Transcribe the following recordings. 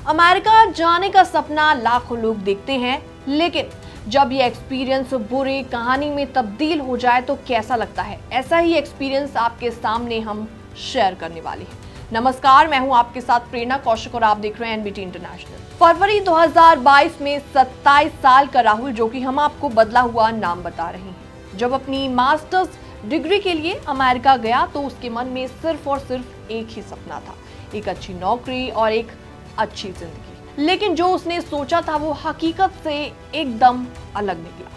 America जाने का सपना लाखों लोग देखते हैं, लेकिन जब ये एक्सपीरियंस बुरी कहानी में तब्दील हो जाए तो कैसा लगता है, ऐसा ही एक्सपीरियंस आपके सामने हम शेयर करने वाले हैं। नमस्कार, मैं हूं आपके साथ प्रेरणा कौशिक और आप देख रहे हैं एनबीटी इंटरनेशनल। फरवरी 2022 में 27 साल का राहुल, जो कि हम आपको बदला हुआ नाम बता रहे हैं, जब अपनी मास्टर्स डिग्री के लिए अमेरिका गया तो उसके मन में सिर्फ और सिर्फ एक ही सपना था, एक अच्छी नौकरी और एक अच्छी जिंदगी। लेकिन जो उसने सोचा था वो हकीकत से एकदम अलग निकला।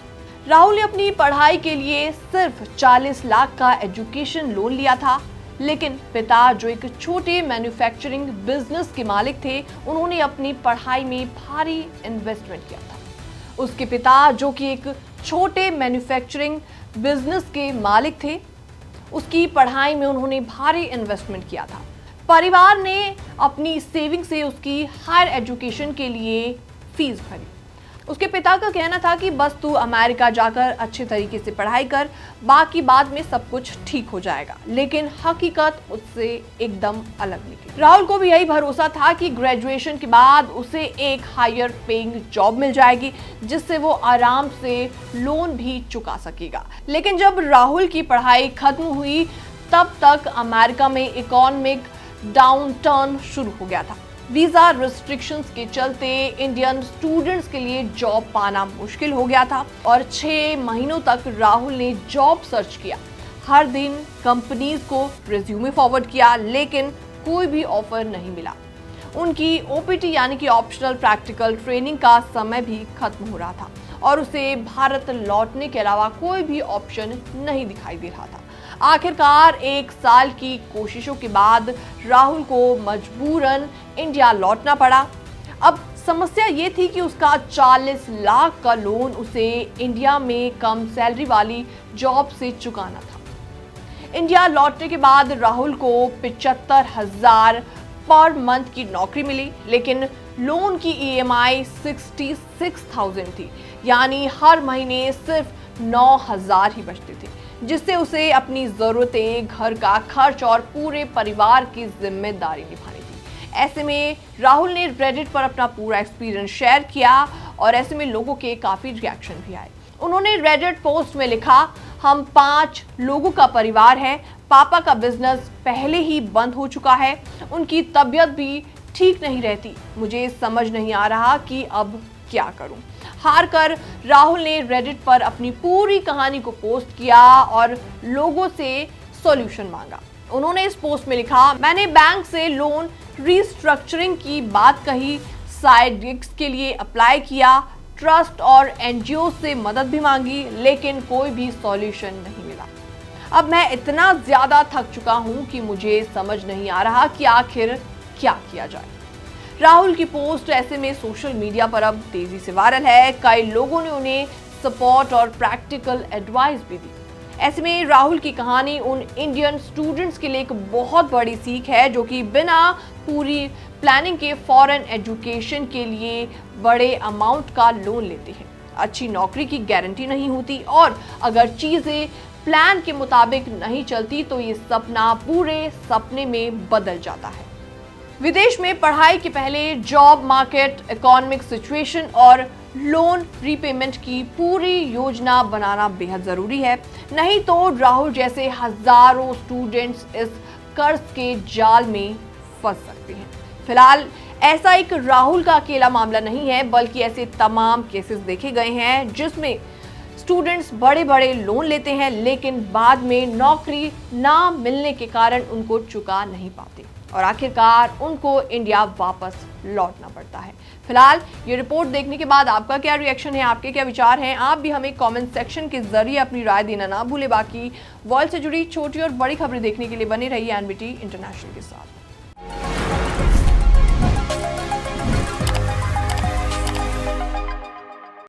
राहुल ने अपनी पढ़ाई के लिए सिर्फ 40 लाख का एजुकेशन लोन लिया था, लेकिन पिता, जो एक छोटे मैन्युफैक्चरिंग बिजनेस के मालिक थे, उन्होंने अपनी पढ़ाई में भारी इन्वेस्टमेंट किया था। उसके पिता, जो कि एक छोटे मैन्युफैक्चरिंग बिजनेस के मालिक थे, उसकी पढ़ाई में उन्होंने भारी इन्वेस्टमेंट किया था। परिवार ने अपनी सेविंग से उसकी हायर एजुकेशन के लिए फीस भरी। उसके पिता का कहना था कि बस तू अमेरिका जाकर अच्छे तरीके से पढ़ाई कर, बाकी बाद में सब कुछ ठीक हो जाएगा। लेकिन हकीकत उससे एकदम अलग निकली। राहुल को भी यही भरोसा था कि ग्रेजुएशन के बाद उसे एक हायर पेइंग जॉब मिल जाएगी, जिससे वो आराम से लोन भी चुका सकेगा। लेकिन जब राहुल की पढ़ाई खत्म हुई, तब तक अमेरिका में इकोनॉमिक डाउनटर्न शुरू हो गया था। वीजा रिस्ट्रिक्शंस के चलते इंडियन स्टूडेंट्स के लिए जॉब पाना मुश्किल हो गया था और 6 महीनों तक राहुल ने जॉब सर्च किया। हर दिन कंपनीज को रिज्यूमे फॉरवर्ड किया, लेकिन कोई भी ऑफर नहीं मिला। उनकी ओपीटी यानी कि ऑप्शनल प्रैक्टिकल ट्रेनिंग का समय भी खत्म हो रहा था और उसे भारत लौटने के अलावा कोई भी ऑप्शन नहीं दिखाई दे रहा था। आखिरकार 1 साल की कोशिशों के बाद राहुल को मजबूरन इंडिया लौटना पड़ा। अब समस्या ये थी कि उसका 40 लाख का लोन उसे इंडिया में कम सैलरी वाली जॉब से चुकाना था। इंडिया लौटने के बाद राहुल को 75,000 पर मंथ की नौकरी मिली, लेकिन लोन की ईएमआई 66,000 थी, यानी हर महीने सिर्फ 9,000 ही बचते थे, जिससे उसे अपनी जरूरतें, घर का खर्च और पूरे परिवार की जिम्मेदारी निभानी थी। ऐसे में राहुल ने रेडिट पर अपना पूरा एक्सपीरियंस शेयर किया और ऐसे में लोगों के काफी रिएक्शन भी आए। उन्होंने रेडिट पोस्ट में लिखा, हम 5 लोगों का परिवार है, पापा का बिजनेस पहले ही बंद हो चुका है, उनकी तबीयत भी ठीक नहीं रहती, मुझे समझ नहीं आ रहा कि अब क्या करूं। हार कर राहुल ने रेडिट पर अपनी पूरी कहानी को पोस्ट किया और लोगों से सॉल्यूशन मांगा। उन्होंने इस पोस्ट में लिखा, मैंने बैंक से लोन रीस्ट्रक्चरिंग की बात कही, साइड गिग्स के लिए अप्लाई किया, ट्रस्ट और एनजीओ से मदद भी मांगी, लेकिन कोई भी सॉल्यूशन नहीं मिला। अब मैं इतना ज्यादा थक चुका हूं कि मुझे समझ नहीं आ रहा कि आखिर क्या किया जाए। राहुल की पोस्ट ऐसे में सोशल मीडिया पर अब तेजी से वायरल है। कई लोगों ने उन्हें सपोर्ट और प्रैक्टिकल एडवाइस भी दी। ऐसे में राहुल की कहानी उन इंडियन स्टूडेंट्स के लिए एक बहुत बड़ी सीख है, जो कि बिना पूरी प्लानिंग के फॉरेन एजुकेशन के लिए बड़े अमाउंट का लोन लेते हैं। अच्छी नौकरी की गारंटी नहीं होती और अगर चीजें प्लान के मुताबिक नहीं चलती तो ये सपना पूरे सपने में बदल जाता है। विदेश में पढ़ाई के पहले जॉब मार्केट, इकोनॉमिक सिचुएशन और लोन रीपेमेंट की पूरी योजना बनाना बेहद जरूरी है, नहीं तो राहुल जैसे हजारों स्टूडेंट्स इस कर्ज के जाल में फंस सकते हैं। फिलहाल ऐसा एक राहुल का अकेला मामला नहीं है, बल्कि ऐसे तमाम केसेस देखे गए हैं जिसमें स्टूडेंट्स बड़े बड़े लोन लेते हैं, लेकिन बाद में नौकरी ना मिलने के कारण उनको चुका नहीं पाते और आखिरकार उनको इंडिया वापस लौटना पड़ता है। फिलहाल ये रिपोर्ट देखने के बाद आपका क्या रिएक्शन है, आपके क्या विचार हैं? आप भी हमें कमेंट सेक्शन के जरिए अपनी राय देना ना भूले। बाकी वर्ल्ड से जुड़ी छोटी और बड़ी खबरें देखने के लिए बने रहिए एनबीटी इंटरनेशनल के साथ।